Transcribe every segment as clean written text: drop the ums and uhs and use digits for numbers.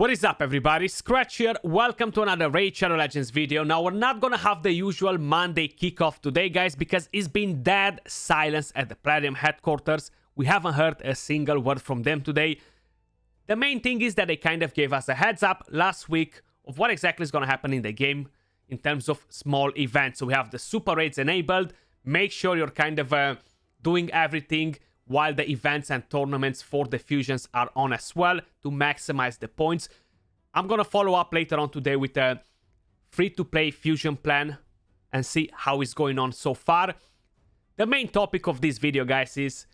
What is up, everybody? Skratch here. Welcome to another Raid Shadow Legends video. Now, we're not gonna have the usual Monday kickoff today, guys, because it's been dead silence at the Platinum headquarters. We haven't heard a single word from them today. The main thing is that they kind of gave us a heads up last week of what exactly is gonna happen in the game in terms of small events. So we have the super raids enabled. Make sure you're kind of doing everything while the events and tournaments for the fusions are on as well to maximize the points. I'm gonna follow up later on today with a free-to-play fusion plan and see how it's going on so far. The main topic of this video, guys, is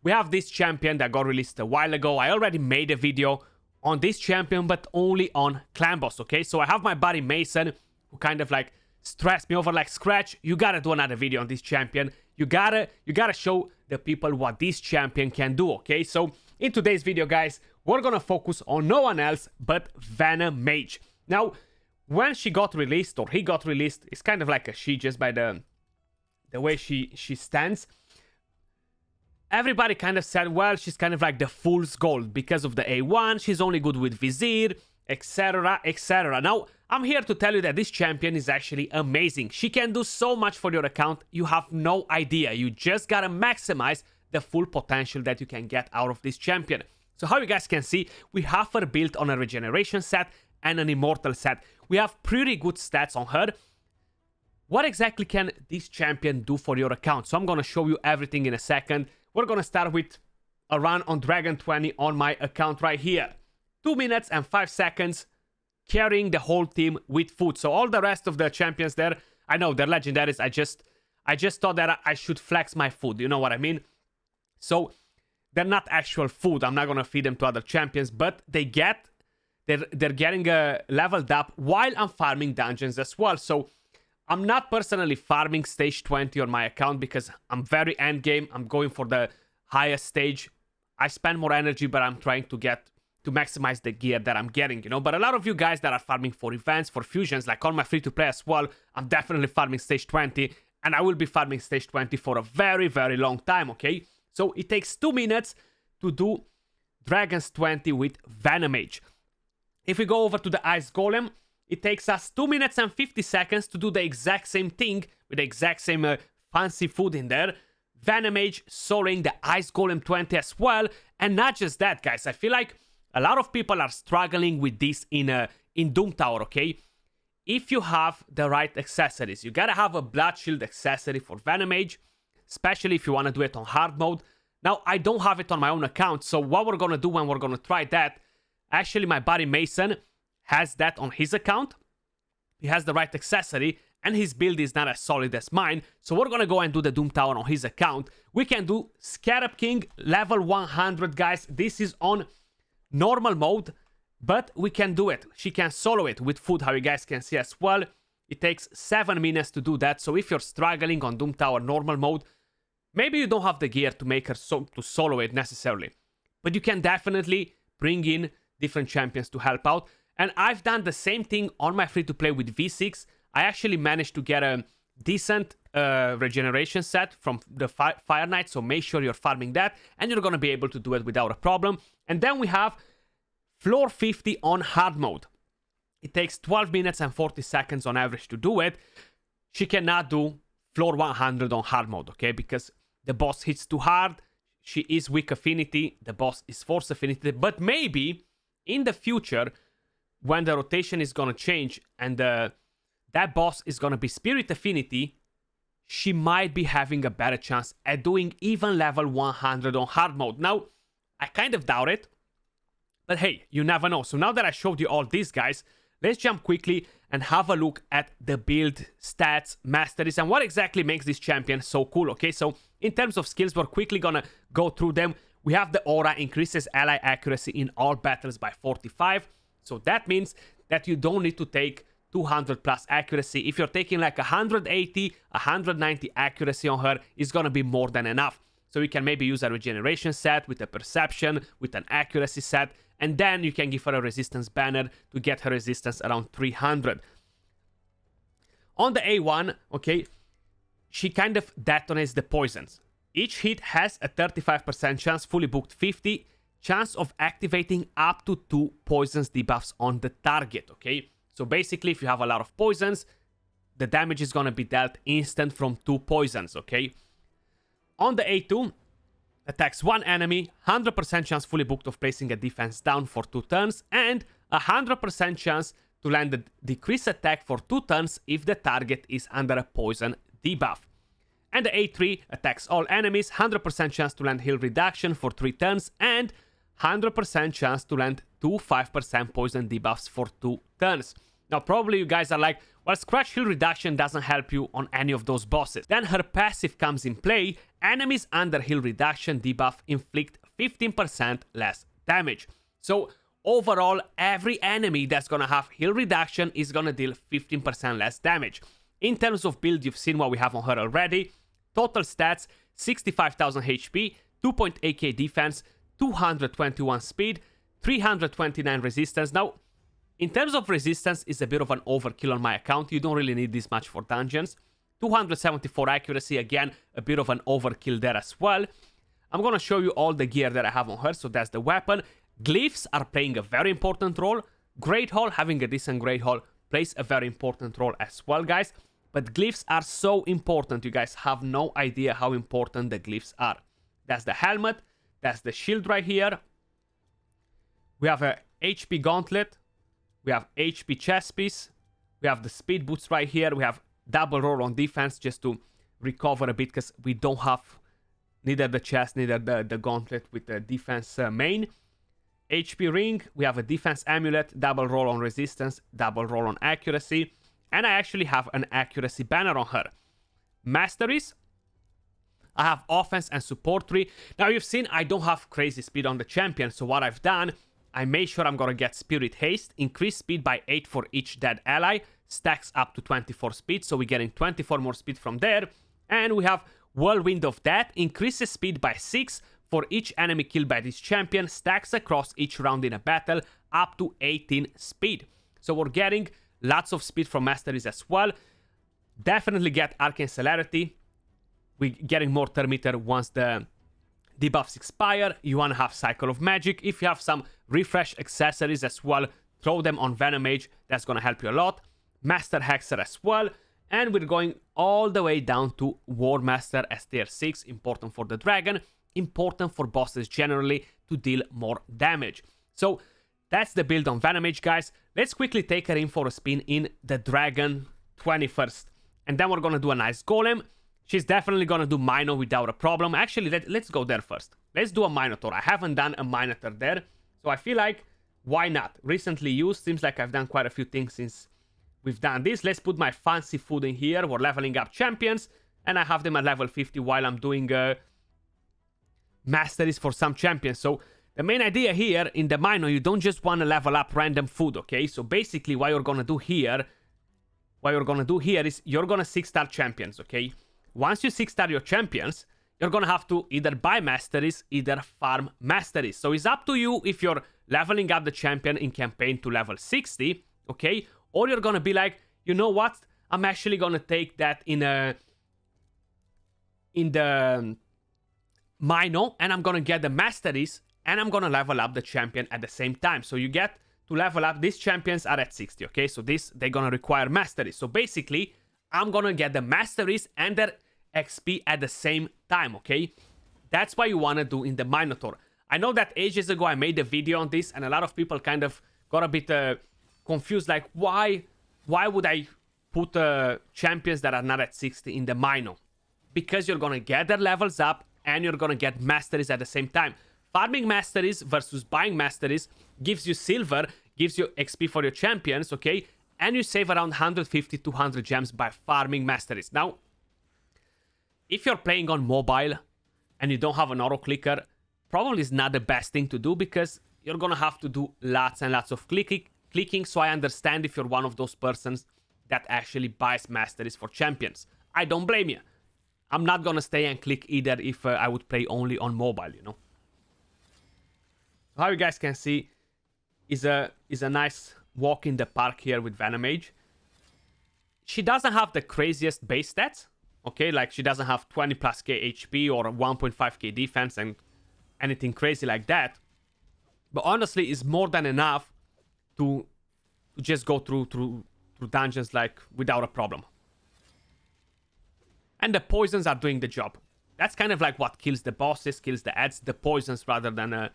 we have this champion that got released a while ago. I already made a video on this champion, but only on clan boss, okay? So I have my buddy Mason, who kind of like stressed me over like, Skratch, you gotta do another video on this champion. You gotta show the people what this champion can do, okay? So in today's video, guys, we're gonna focus on no one else but Venomage. Now, when she got released, or he got released, it's kind of like a she just by the way she stands. Everybody kind of said, well, she's kind of like the fool's gold because of the A1, she's only good with Vizier, etc, etc. Now, I'm here to tell you that this champion is actually amazing. She can do so much for your account, you have no idea. You just gotta maximize the full potential that you can get out of this champion. So how you guys can see, we have her built on a regeneration set and an immortal set. We have pretty good stats on her. What exactly can this champion do for your account? So I'm gonna show you everything in a second. We're gonna start with a run on Dragon 20 on my account right here. 2 minutes and 5 seconds carrying the whole team with food. So all the rest of the champions there, I know they're legendaries. I just thought that I should flex my food. You know what I mean? So they're not actual food. I'm not gonna feed them to other champions, but they're getting leveled up while I'm farming dungeons as well. So I'm not personally farming stage 20 on my account because I'm very end game. I'm going for the highest stage. I spend more energy, but I'm trying to maximize the gear that I'm getting, you know. But a lot of you guys that are farming for events, for fusions, like on my free-to-play as well, I'm definitely farming stage 20, and I will be farming stage 20 for a very, very long time, okay? So it takes 2 minutes to do Dragons 20 with Venomage. If we go over to the Ice Golem, it takes us 2 minutes and 50 seconds to do the exact same thing with the exact same fancy food in there. Venomage soloing the Ice Golem 20 as well. And not just that, guys. I feel like a lot of people are struggling with this in Doom Tower, okay? If you have the right accessories, you gotta have a Blood Shield accessory for Venomage, especially if you want to do it on hard mode. Now, I don't have it on my own account, so what we're gonna do when we're gonna try that, actually my buddy Mason has that on his account. He has the right accessory, and his build is not as solid as mine, so we're gonna go and do the Doom Tower on his account. We can do Scarab King level 100, guys. This is on normal mode, but we can do it. She can solo it with food, how you guys can see as well. It takes 7 minutes to do that, so if you're struggling on Doom Tower normal mode, maybe you don't have the gear to make her to solo it necessarily, but you can definitely bring in different champions to help out. And I've done the same thing on my free-to-play with V6. I actually managed to get a decent regeneration set from the Fire Knight, so make sure you're farming that, and you're gonna be able to do it without a problem. And then we have floor 50 on hard mode. It takes 12 minutes and 40 seconds on average to do it. She cannot do floor 100 on hard mode, okay? Because the boss hits too hard, she is weak affinity, the boss is force affinity, but maybe in the future, when the rotation is gonna change and that boss is gonna be spirit affinity, she might be having a better chance at doing even level 100 on hard mode. Now, I kind of doubt it, but hey, you never know. So now that I showed you all these guys, let's jump quickly and have a look at the build, stats, masteries, and what exactly makes this champion so cool, okay? So in terms of skills, we're quickly gonna go through them. We have the aura, increases ally accuracy in all battles by 45. So that means that you don't need to take 200 plus accuracy. If you're taking like 180, 190 accuracy on her, it's gonna be more than enough. So you can maybe use a regeneration set with a perception, with an accuracy set, and then you can give her a resistance banner to get her resistance around 300. On the A1, okay, she kind of detonates the poisons. Each hit has a 35% chance, fully booked 50, chance of activating up to 2 poisons debuffs on the target, okay? So basically, if you have a lot of poisons, the damage is gonna be dealt instant from 2 poisons, okay? On the A2, attacks one enemy, 100% chance fully booked of placing a defense down for 2 turns, and 100% chance to land a decrease attack for 2 turns if the target is under a poison debuff. And the A3 attacks all enemies, 100% chance to land heal reduction for 3 turns, and 100% chance to land 2 5% poison debuffs for 2 turns. Now probably you guys are like, well, Skratch heal reduction doesn't help you on any of those bosses. Then her passive comes in play. Enemies under heal reduction debuff inflict 15% less damage. So overall, every enemy that's gonna have heal reduction is gonna deal 15% less damage. In terms of build, you've seen what we have on her already. Total stats, 65,000 HP, 2.8k defense, 221 speed, 329 resistance. Now, in terms of resistance, it's a bit of an overkill on my account. You don't really need this much for dungeons. 274 accuracy, again, a bit of an overkill there as well. I'm gonna show you all the gear that I have on her. So that's the weapon. Glyphs are playing a very important role. Great Hall, having a decent Great Hall, plays a very important role as well, guys. But glyphs are so important. You guys have no idea how important the glyphs are. That's the helmet. That's the shield right here. We have a HP gauntlet. We have HP chest piece. We have the speed boots right here. We have double roll on defense just to recover a bit because we don't have neither the chest, neither the gauntlet with the defense main. HP ring. We have a defense amulet, double roll on resistance, double roll on accuracy. And I actually have an accuracy banner on her. Masteries. I have offense and support tree. Now you've seen I don't have crazy speed on the champion. So what I've done, I made sure I'm gonna get Spirit Haste, increase speed by 8 for each dead ally, stacks up to 24 speed, so we're getting 24 more speed from there. And we have Whirlwind of Death, increases speed by 6 for each enemy killed by this champion, stacks across each round in a battle, up to 18 speed. So we're getting lots of speed from Masteries as well. Definitely get Arcane Celerity. We're getting more Thermometer once the debuffs expire. You want to have Cycle of Magic. If you have some refresh accessories as well, throw them on Venomage. That's going to help you a lot. Master Hexer as well. And we're going all the way down to War Master as tier 6. Important for the dragon. Important for bosses generally to deal more damage. So that's the build on Venomage, guys. Let's quickly take her in for a spin in the Dragon 21st. And then we're going to do a nice Golem. She's definitely going to do Mino without a problem. Actually, let's go there first. Let's do a Minotaur. I haven't done a Minotaur there. So I feel like, why not? Recently used. Seems like I've done quite a few things since we've done this. Let's put my fancy food in here. We're leveling up champions. And I have them at level 50 while I'm doing Masteries for some champions. So the main idea here in the Mino, you don't just want to level up random food, okay? So basically what you're going to do here, is you're going to 6-star champions, okay? Once you 6-star your champions, you're going to have to either buy Masteries, either farm Masteries. So it's up to you if you're leveling up the champion in campaign to level 60, okay? Or you're going to be like, you know what? I'm actually going to take that in the Mino, and I'm going to get the Masteries, and I'm going to level up the champion at the same time. So you get to level up. These champions are at 60, okay? So they're going to require Masteries. So basically, I'm going to get the Masteries and their XP at the same time, okay? That's what you want to do in the Minotaur. I know that ages ago I made a video on this, and a lot of people kind of got a bit confused, like, why would I put champions that are not at 60 in the Mino? Because you're going to get their levels up, and you're going to get Masteries at the same time. Farming Masteries versus buying Masteries gives you silver, gives you XP for your champions, okay? And you save around 150-200 gems by farming Masteries. Now, if you're playing on mobile and you don't have an auto clicker, probably is not the best thing to do because you're going to have to do lots and lots of clicking. So I understand if you're one of those persons that actually buys Masteries for champions. I don't blame you. I'm not going to stay and click either if I would play only on mobile, you know. How you guys can see is a nice walk in the park here with Venomage. She doesn't have the craziest base stats, okay? Like she doesn't have 20 plus k HP or 1.5k defense and anything crazy like that. But honestly, it's more than enough to just go through dungeons like without a problem. And the poisons are doing the job. That's kind of like what kills the bosses, kills the ads, the poisons rather than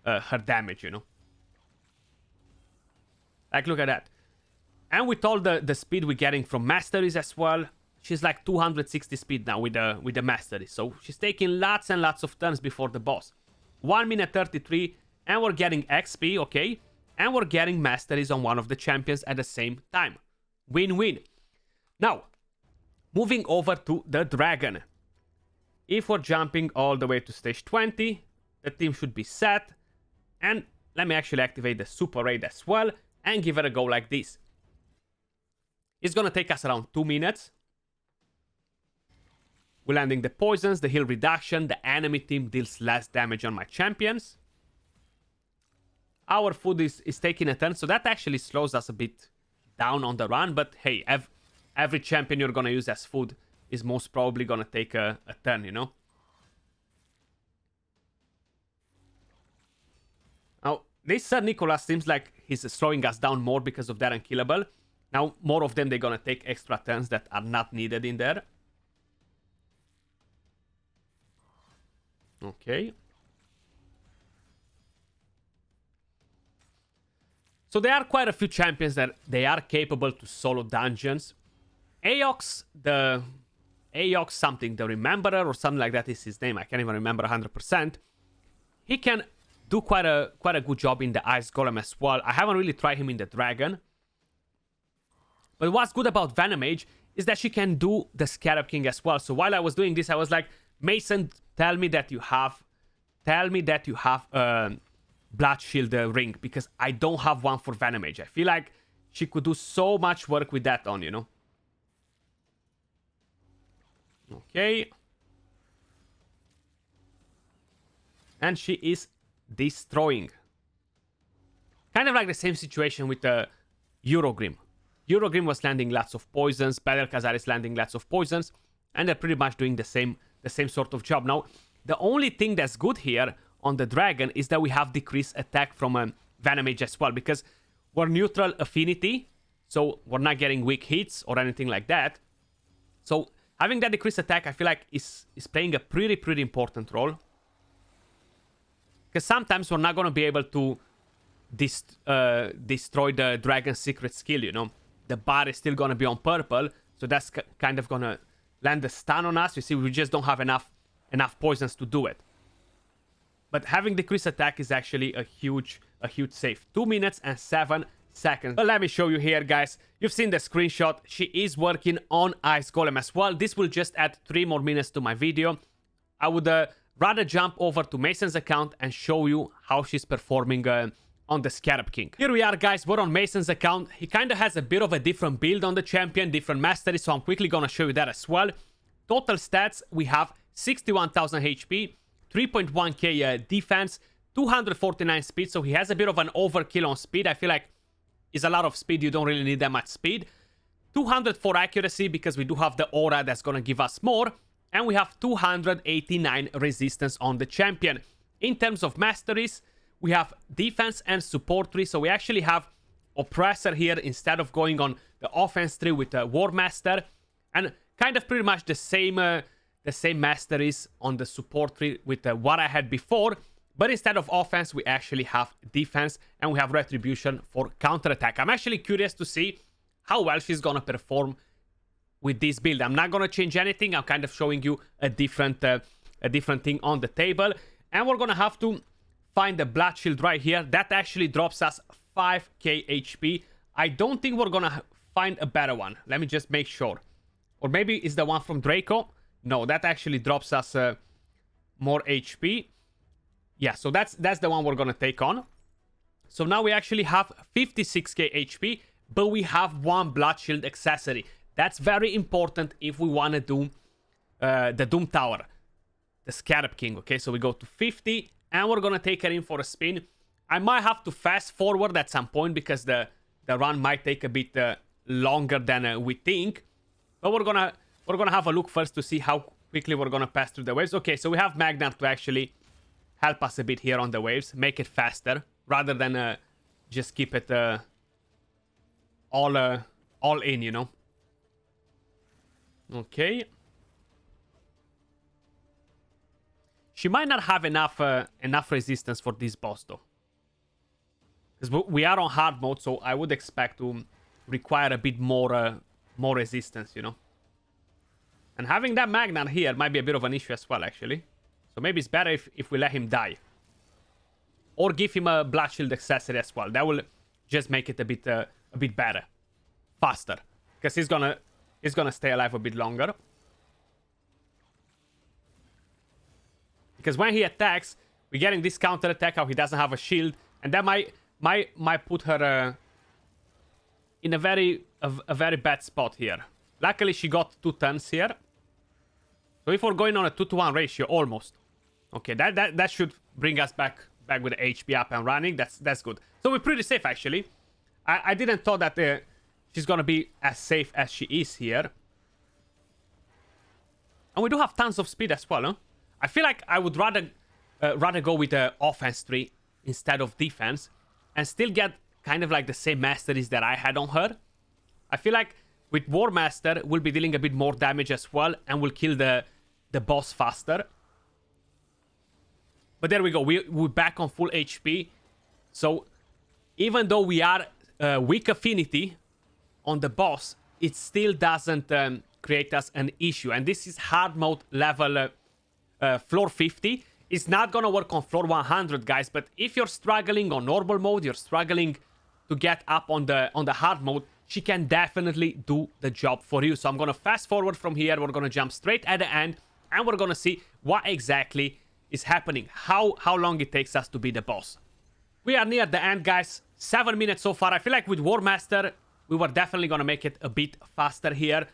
her damage, you know. Like, look at that. And with all the speed we're getting from Masteries as well, she's like 260 speed now with the Masteries. So she's taking lots and lots of turns before the boss. 1 minute 33, and we're getting XP, okay? And we're getting Masteries on one of the champions at the same time. Win-win. Now, moving over to the Dragon. If we're jumping all the way to stage 20, the team should be set. And let me actually activate the Super Raid as well and give it a go like this. It's gonna take us around 2 minutes. We're landing the poisons, the heal reduction, the enemy team deals less damage on my champions. Our food is taking a turn, so that actually slows us a bit down on the run, but hey, every champion you're gonna use as food is most probably gonna take a turn, you know? Now, this Sir Nicholas seems like he's slowing us down more because of that unkillable. Now, more of them, they're gonna take extra turns that are not needed in there. Okay. So there are quite a few champions that they are capable to solo dungeons. Aox, the Aox something, the Rememberer or something like that is his name. I can't even remember 100%. He can do quite a good job in the Ice Golem as well. I haven't really tried him in the Dragon. But what's good about Venomage is that she can do the Scarab King as well. So while I was doing this, I was like, Mason, tell me that you have Blood Shield ring, because I don't have one for Venomage. I feel like she could do so much work with that on, you know. Okay. And she is destroying. Kind of like the same situation with the Eurogrim. Eurogrim was landing lots of poisons, Badelkhazar is landing lots of poisons, and they're pretty much doing the same sort of job. Now, the only thing that's good here on the Dragon is that we have decreased attack from Venomage as well, because we're neutral affinity, so we're not getting weak hits or anything like that. So having that decreased attack, I feel like is playing a pretty important role. Because sometimes we're not going to be able to destroy the Dragon's secret skill, you know. The bar is still going to be on purple, so that's kind of going to land the stun on us. You see, we just don't have enough poisons to do it. But having decreased attack is actually a huge save. 2 minutes and 7 seconds. But let me show you here, guys. You've seen the screenshot. She is working on Ice Golem as well. This will just add 3 more minutes to my video. I would rather jump over to Mason's account and show you how she's performing on the Scarab King. Here we are, guys. We're on Mason's account. He kind of has a bit of a different build on the champion, different mastery, so I'm quickly gonna show you that as well. Total stats, we have 61,000 HP, 3.1k defense, 249 speed, so he has a bit of an overkill on speed. I feel like it's a lot of speed, you don't really need that much speed. 204 accuracy, because we do have the aura that's gonna give us more, and we have 289 resistance on the champion. In terms of masteries, we have defense and support tree, so we actually have Oppressor here instead of going on the offense tree with the War Master, and kind of pretty much the same masteries on the support tree with what I had before, but instead of offense, we actually have defense, and we have retribution for counterattack. I'm actually curious to see how well she's gonna perform with this build. I'm not gonna change anything. I'm kind of showing you a different thing on the table, and we're gonna have to find the Blood Shield right here. That actually drops us 5k HP. I don't think we're gonna find a better one. Let me just make sure. Or maybe it's the one from Draco. No, that actually drops us more HP. Yeah, so that's the one we're gonna take on. So now we actually have 56k HP, but we have one Blood Shield accessory. That's very important if we want to do the Doom Tower, the Scarab King. Okay, so we go to 50, and we're gonna take her in for a spin. I might have to fast forward at some point because the run might take a bit longer than we think. But we're gonna have a look first to see how quickly we're gonna pass through the waves. Okay, so we have Magnar to actually help us a bit here on the waves, make it faster. rather than just keep it all in, you know. Okay. She might not have enough resistance for this boss though, because we are on hard mode, so I would expect to require a bit more resistance, you know. And having that Magnar here might be a bit of an issue as well, actually. So maybe it's better if we let him die. Or give him a Blood Shield accessory as well. That will just make it a bit better. Faster. Because he's gonna stay alive a bit longer. Because when he attacks, we're getting this counter attack how he doesn't have a shield. And that might put her in a very bad spot here. Luckily, she got 2 turns here. So if we're going on a 2-to-1 ratio, almost. Okay, that should bring us back with the HP up and running. That's good. So we're pretty safe, actually. I didn't thought that she's gonna be as safe as she is here. And we do have tons of speed as well, huh? I feel like I would rather go with the offense tree instead of defense and still get kind of like the same masteries that I had on her. I feel like with War Master, we'll be dealing a bit more damage as well, and we'll kill the boss faster. But there we go, we're back on full HP. So even though we are weak affinity on the boss, it still doesn't create us an issue. And this is hard mode level floor 50. It's not gonna work on floor 100, guys, but if you're struggling on normal mode, you're struggling to get up on the hard mode, she can definitely do the job for you. So I'm gonna fast forward from here. We're gonna jump straight at the end, and we're gonna see what exactly is happening, how long it takes us to be the boss. We are near the end, guys. 7 minutes so far. I feel like with War Master, we were definitely gonna make it a bit faster here.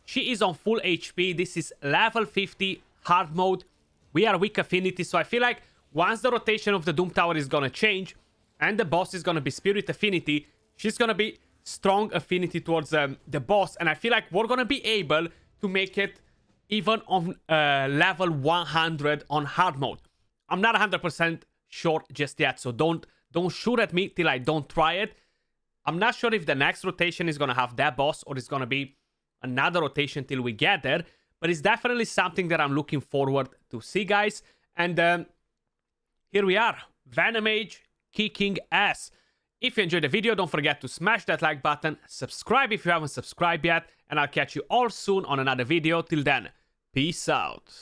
She is on full HP. This is level 50 hard mode. We are weak affinity, so I feel like once the rotation of the Doom Tower is gonna change and the boss is gonna be spirit affinity, she's gonna be strong affinity towards the boss, and I feel like we're gonna be able to make it even on level 100 on hard mode. I'm not 100% sure just yet, so don't shoot at me till I don't try it. I'm not sure if the next rotation is gonna have that boss or it's gonna be another rotation till we get there, but it's definitely something that I'm looking forward to see, guys. And here we are, Venomage kicking ass. If you enjoyed the video, don't forget to smash that like button, subscribe if you haven't subscribed yet, and I'll catch you all soon on another video. Till then, peace out.